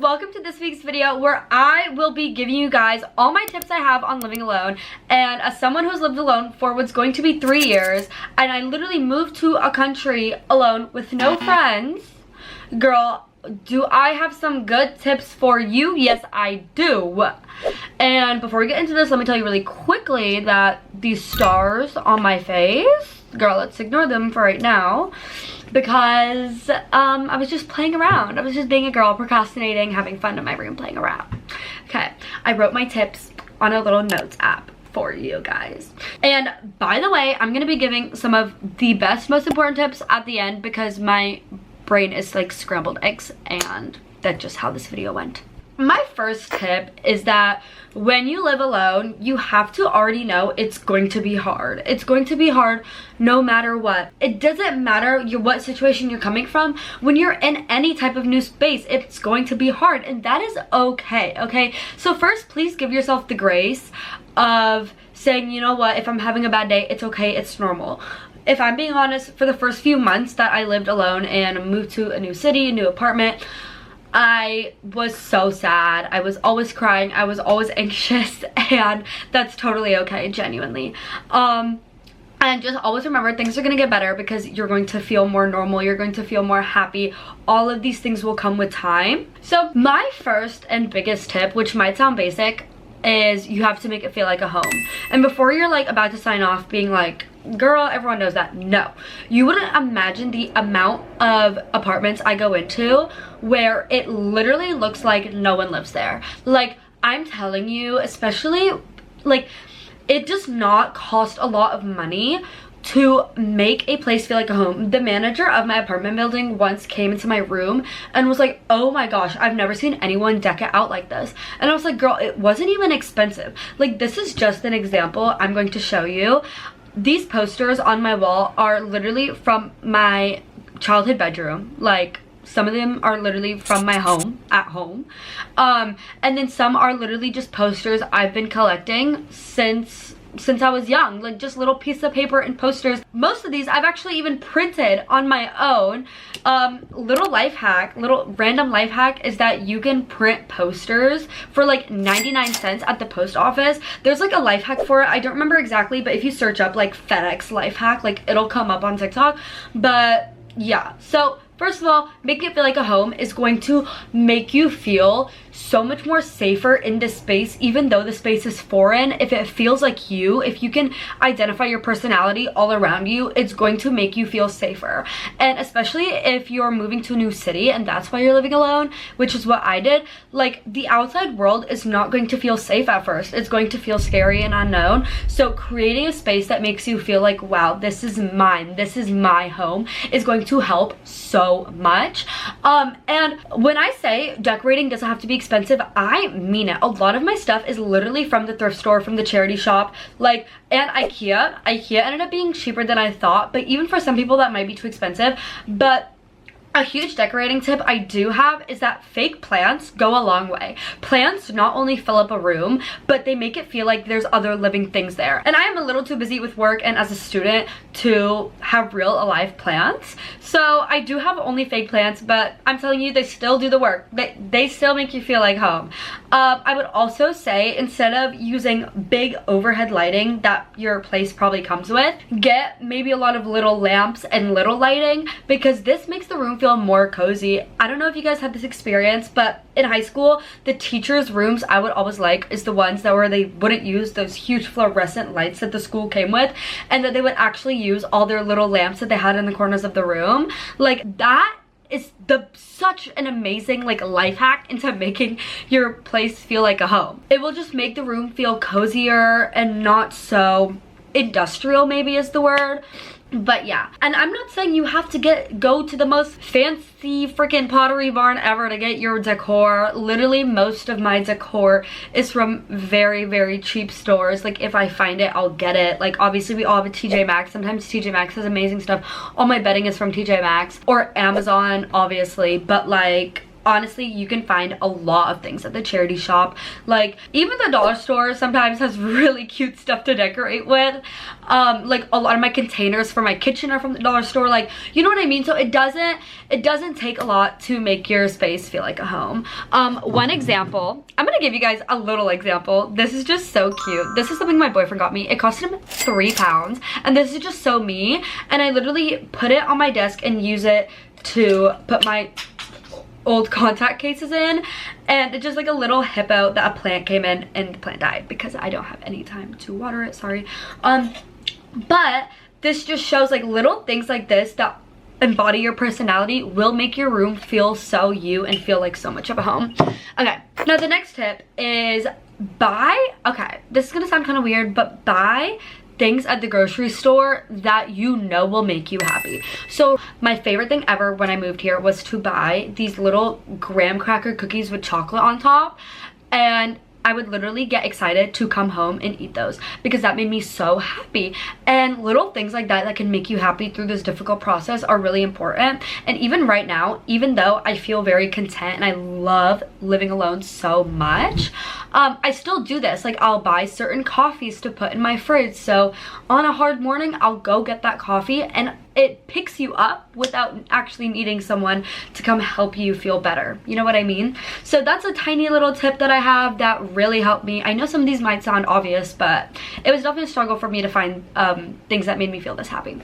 welcome to this week's video where I will be giving you guys all my tips I have on living alone. And as someone who's lived alone for what's going to be 3 years, and I literally moved to a country alone with no friends, girl, do I have some good tips for you? Yes, I do. And before we get into this, let me tell you really quickly that these stars on my face, girl, let's ignore them for right now, because I was just playing around. I was just being a girl, procrastinating, having fun in my room, playing around. Okay, I wrote my tips on a little notes app for you guys. And by the way, I'm gonna be giving some of the best, most important tips at the end because my brain is like scrambled eggs, and that's just how this video went. My first tip is that when you live alone, you have to already know it's going to be hard. It's going to be hard no matter what. It doesn't matter what situation you're coming from. When you're in any type of new space, it's going to be hard, and that is okay, okay? So first, please give yourself the grace of saying, you know what, if I'm having a bad day, it's okay, it's normal. If I'm being honest, for the first few months that I lived alone and moved to a new city, a new apartment, I was so sad. I was always crying. I was always anxious, and that's totally okay, genuinely. And just always remember, things are gonna get better because you're going to feel more normal. You're going to feel more happy. All of these things will come with time. So my first and biggest tip, which might sound basic, is you have to make it feel like a home. And before you're like about to sign off being like, girl, everyone knows that, no. You wouldn't imagine the amount of apartments I go into where it literally looks like no one lives there. Like, I'm telling you, especially, like, it does not cost a lot of money to make a place feel like a home. The manager of my apartment building once came into my room and was like, oh my gosh, I've never seen anyone deck it out like this. And I was like, girl, it wasn't even expensive. Like, this is just an example I'm going to show you. These posters on my wall are literally from my childhood bedroom. Like, some of them are literally from my home, at home. And then some are literally just posters I've been collecting since I was young, like just little piece of paper and posters. Most of these I've actually even printed on my own. Little life hack, little random life hack is that you can print posters for like 99 cents at the post office. There's like a life hack for it. I don't remember exactly, but if you search up like FedEx life hack, like it'll come up on TikTok. But yeah, so first of all, making it feel like a home is going to make you feel so much more safer in this space, even though the space is foreign. If it feels like you, if you can identify your personality all around you, it's going to make you feel safer. And especially if you're moving to a new city and that's why you're living alone, which is what I did, like the outside world is not going to feel safe at first. It's going to feel scary and unknown. So creating a space that makes you feel like, wow, this is mine, this is my home, is going to help so much. And when I say decorating doesn't have to be expensive, I mean it. A lot of my stuff is literally from the thrift store, from the charity shop, like, and IKEA. IKEA ended up being cheaper than I thought, but even for some people that might be too expensive. But a huge decorating tip I do have is that fake plants go a long way. Plants not only fill up a room, but they make it feel like there's other living things there. And I am a little too busy with work and as a student to have real alive plants. So I do have only fake plants, but I'm telling you, they still do the work. They still make you feel like home. I would also say, instead of using big overhead lighting that your place probably comes with, get maybe a lot of little lamps and little lighting, because this makes the room feel more cozy. I don't know if you guys had this experience, but in high school, the teachers' rooms I would always like is the ones that where they wouldn't use those huge fluorescent lights that the school came with, and that they would actually use all their little lamps that they had in the corners of the room. Like, that is such an amazing like life hack into making your place feel like a home. It will just make the room feel cozier and not so industrial, maybe is the word. But yeah, and I'm not saying you have to go to the most fancy freaking Pottery Barn ever to get your decor. Literally most of my decor is from very, very cheap stores. Like, if I find it, I'll get it. Like, obviously we all have a TJ Maxx. Sometimes TJ Maxx has amazing stuff. All my bedding is from TJ Maxx or Amazon, obviously, but like honestly, you can find a lot of things at the charity shop. Like even the dollar store sometimes has really cute stuff to decorate with. Like a lot of my containers for my kitchen are from the dollar store, like, you know what I mean? So it doesn't take a lot to make your space feel like a home. One example, I'm gonna give you guys a little example. This is just so cute. This is something my boyfriend got me. It cost him £3, and this is just so me, and I literally put it on my desk and use it to put my old contact cases in, and it's just like a little hippo that a plant came in and the plant died because I don't have any time to water it, sorry. But this just shows like little things like this that embody your personality will make your room feel so you and feel like so much of a home. Okay, now the next tip is okay, this is gonna sound kind of weird, but buy things at the grocery store that you know will make you happy. So my favorite thing ever when I moved here was to buy these little graham cracker cookies with chocolate on top, and I would literally get excited to come home and eat those because that made me so happy. And little things like that that can make you happy through this difficult process are really important. And even right now, even though I feel very content and I love living alone so much, I still do this. Like I'll buy certain coffees to put in my fridge. So on a hard morning, I'll go get that coffee and it picks you up without actually needing someone to come help you feel better. You know what I mean? So that's a tiny little tip that I have that really helped me. I know some of these might sound obvious, but it was definitely a struggle for me to find things that made me feel this happy.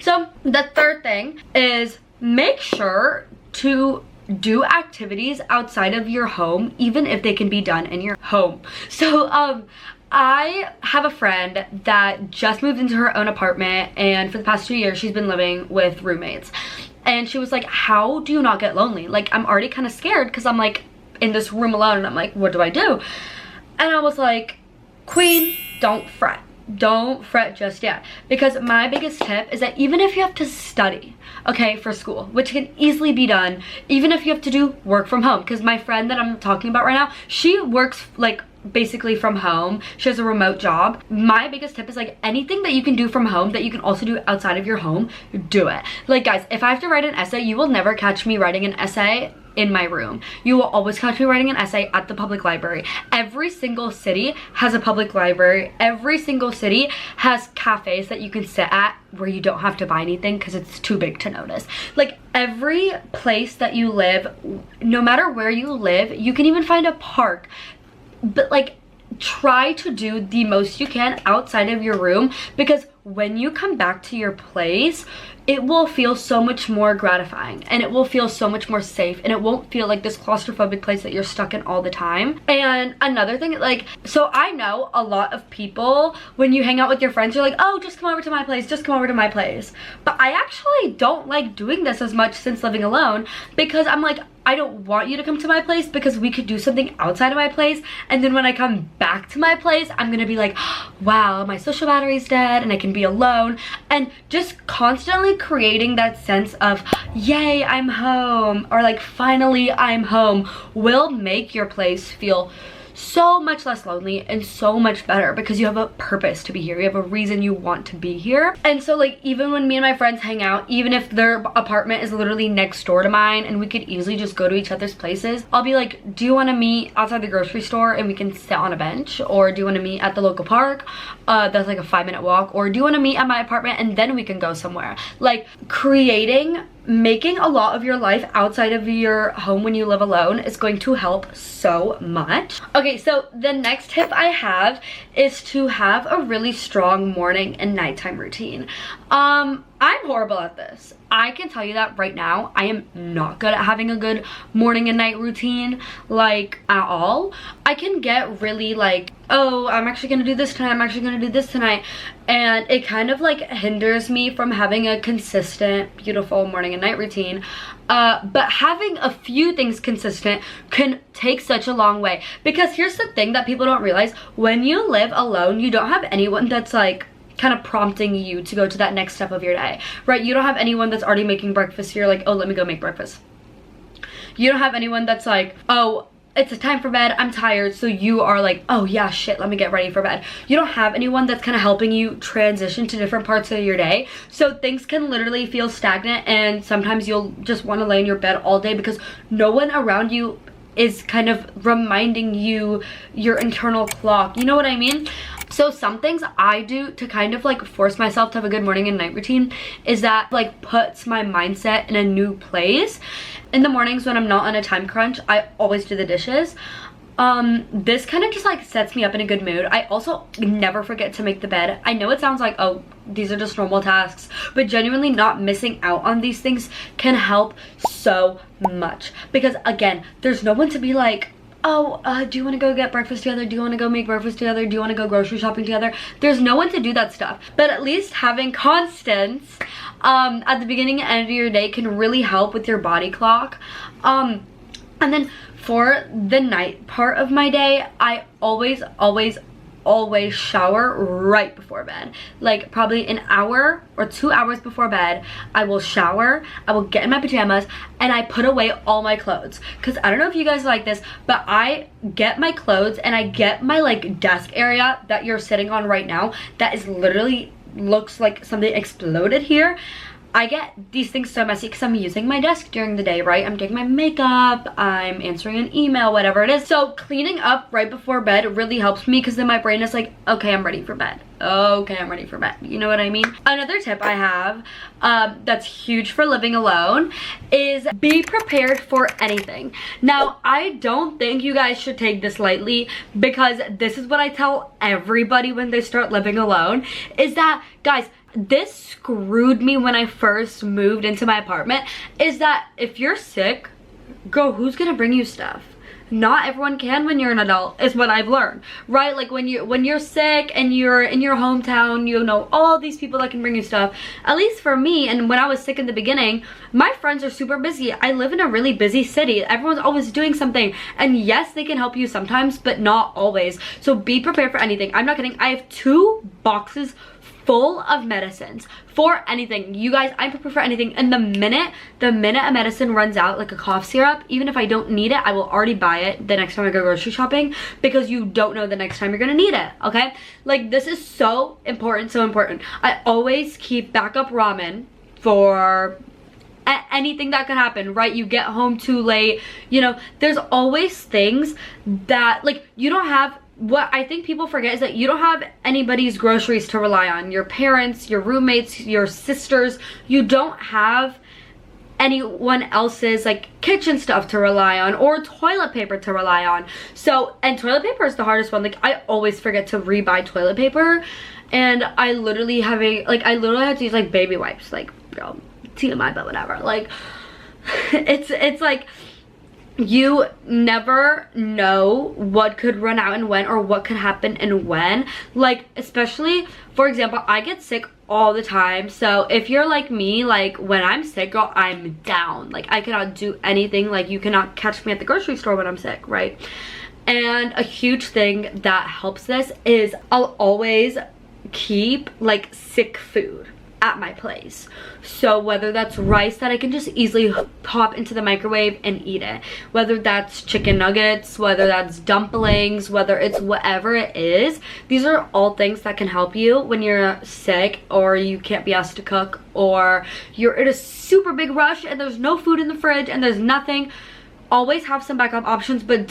So the third thing is make sure to do activities outside of your home, even if they can be done in your home. So I have a friend that just moved into her own apartment, and for the past 2 years she's been living with roommates, and she was like, how do you not get lonely? Like I'm already kind of scared because I'm like in this room alone and I'm like, what do I do? And I was like, queen, don't fret just yet, because my biggest tip is that even if you have to study, okay, for school, which can easily be done, even if you have to do work from home, because my friend that I'm talking about right now, she works like basically from home. She has a remote job. My biggest tip is like anything that you can do from home that you can also do outside of your home, do it. Like guys, if I have to write an essay, you will never catch me writing an essay in my room. You will always catch me writing an essay at the public library. Every single city has a public library. Every single city has cafes that you can sit at where you don't have to buy anything because it's too big to notice. Like every place that you live, no matter where you live, you can even find a park. But like try to do the most you can outside of your room, because when you come back to your place, it will feel so much more gratifying and it will feel so much more safe, and it won't feel like this claustrophobic place that you're stuck in all the time. And another thing, like, so I know a lot of people, when you hang out with your friends, you're like, oh, just come over to my place, just come over to my place. But I actually don't like doing this as much since living alone, because I'm like, I don't want you to come to my place because we could do something outside of my place, and then when I come back to my place, I'm gonna be like, wow, my social battery's dead and I can be alone. And just constantly creating that sense of, yay, I'm home, or like, finally I'm home, will make your place feel so much less lonely and so much better, because you have a purpose to be here. You have a reason you want to be here. And so like, even when me and my friends hang out, even if their apartment is literally next door to mine and we could easily just go to each other's places, I'll be like, do you want to meet outside the grocery store and we can sit on a bench? Or do you want to meet at the local park that's like a 5-minute walk? Or do you want to meet at my apartment and then we can go somewhere? Like making a lot of your life outside of your home when you live alone is going to help so much. Okay, so the next tip I have is to have a really strong morning and nighttime routine. I'm horrible at this. I can tell you that right now. I am not good at having a good morning and night routine, like, at all. I can get really like, oh, I'm actually gonna do this tonight, I'm actually gonna do this tonight, and it kind of like hinders me from having a consistent, beautiful morning and night routine. But having a few things consistent can take such a long way, because here's the thing that people don't realize: when you live alone, you don't have anyone that's like kind of prompting you to go to that next step of your day, right? You don't have anyone that's already making breakfast. You're like, oh, let me go make breakfast. You don't have anyone that's like, oh, it's a time for bed, I'm tired, so you are like, oh yeah, shit, let me get ready for bed. You don't have anyone that's kind of helping you transition to different parts of your day, so things can literally feel stagnant, and sometimes you'll just want to lay in your bed all day because no one around you is kind of reminding you your internal clock, you know what I mean? So some things I do to kind of like force myself to have a good morning and night routine is that like puts my mindset in a new place. In the mornings when I'm not on a time crunch, I always do the dishes. This kind of just like sets me up in a good mood. I also never forget to make the bed. I know it sounds like, oh, these are just normal tasks, but genuinely not missing out on these things can help so much, because again, there's no one to be like, oh, do you want to go get breakfast together? Do you want to go make breakfast together? Do you want to go grocery shopping together? There's no one to do that stuff. But at least having constants at the beginning and end of your day can really help with your body clock. And then for the night part of my day, I always shower right before bed. Like probably an hour or 2 hours before bed, I will shower, I will get in my pajamas, and I put away all my clothes. Because I don't know if you guys like this, but I get my clothes and I get my like desk area that you're sitting on right now that is literally looks like something exploded here. I get these things so messy because I'm using my desk during the day, right? I'm doing my makeup, I'm answering an email, whatever it is. So cleaning up right before bed really helps me because then my brain is like, okay, I'm ready for bed. Okay, I'm ready for bed. You know what I mean? Another tip I have that's huge for living alone is be prepared for anything. Now, I don't think you guys should take this lightly because this is what I tell everybody when they start living alone is that, guys, this screwed me when I first moved into my apartment, is that if you're sick, girl, who's gonna bring you stuff? Not everyone can when you're an adult, is what I've learned, right? Like when you're sick and you're in your hometown, you know all these people that can bring you stuff. At least for me, and when I was sick in the beginning, my friends are super busy. I live in a really busy city. Everyone's always doing something, and yes, they can help you sometimes, but not always. So be prepared for anything. I'm not kidding. I have 2 boxes full of medicines for anything. You guys, I'm prepared for anything. And the minute a medicine runs out, like a cough syrup, even if I don't need it, I will already buy it the next time I go grocery shopping, because you don't know the next time you're gonna need it, okay? Like, this is so important, so important. I always keep backup ramen for anything that could happen, right? You get home too late, you know, there's always things that, like, you don't have. What I think people forget is that you don't have anybody's groceries to rely on. Your parents, your roommates, your sisters. You don't have anyone else's like kitchen stuff to rely on or toilet paper to rely on. So, and toilet paper is the hardest one. Like, I always forget to rebuy toilet paper, and I literally have to use like baby wipes, like, girl, TMI, but whatever. Like, it's like, you never know what could run out and when, or what could happen and when. Like, especially, for example, I get sick all the time. So if you're like me, like when I'm sick, girl, I'm down. Like, I cannot do anything. Like, you cannot catch me at the grocery store when I'm sick, right? And a huge thing that helps this is I'll always keep like sick food at my place. So whether that's rice that I can just easily pop into the microwave and eat it, whether that's chicken nuggets, whether that's dumplings, whether it's whatever it is, these are all things that can help you when you're sick or you can't be asked to cook, or you're in a super big rush and there's no food in the fridge and there's nothing. Always have some backup options, but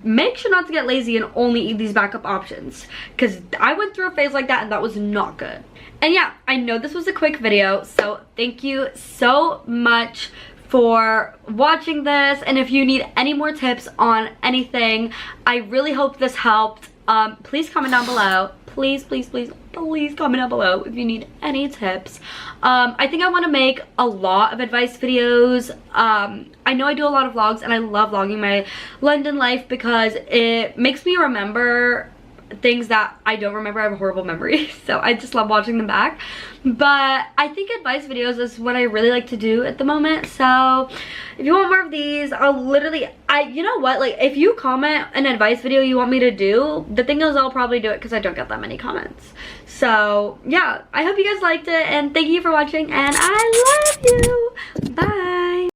make sure not to get lazy and only eat these backup options, because I went through a phase like that and that was not good. And yeah, I know this was a quick video, so thank you so much for watching this. And if you need any more tips on anything, I really hope this helped. Please comment down below. Please comment down below if you need any tips. I think I want to make a lot of advice videos. I know I do a lot of vlogs, and I love vlogging my London life because it makes me remember things that I don't remember. I have a horrible memory, so I just love watching them back. But I think advice videos is what I really like to do at the moment. So if you want more of these, I'll literally, you know what, like, if you comment an advice video you want me to do, the thing is I'll probably do it because I don't get that many comments. So yeah, I hope you guys liked it, and thank you for watching, and I love you. Bye.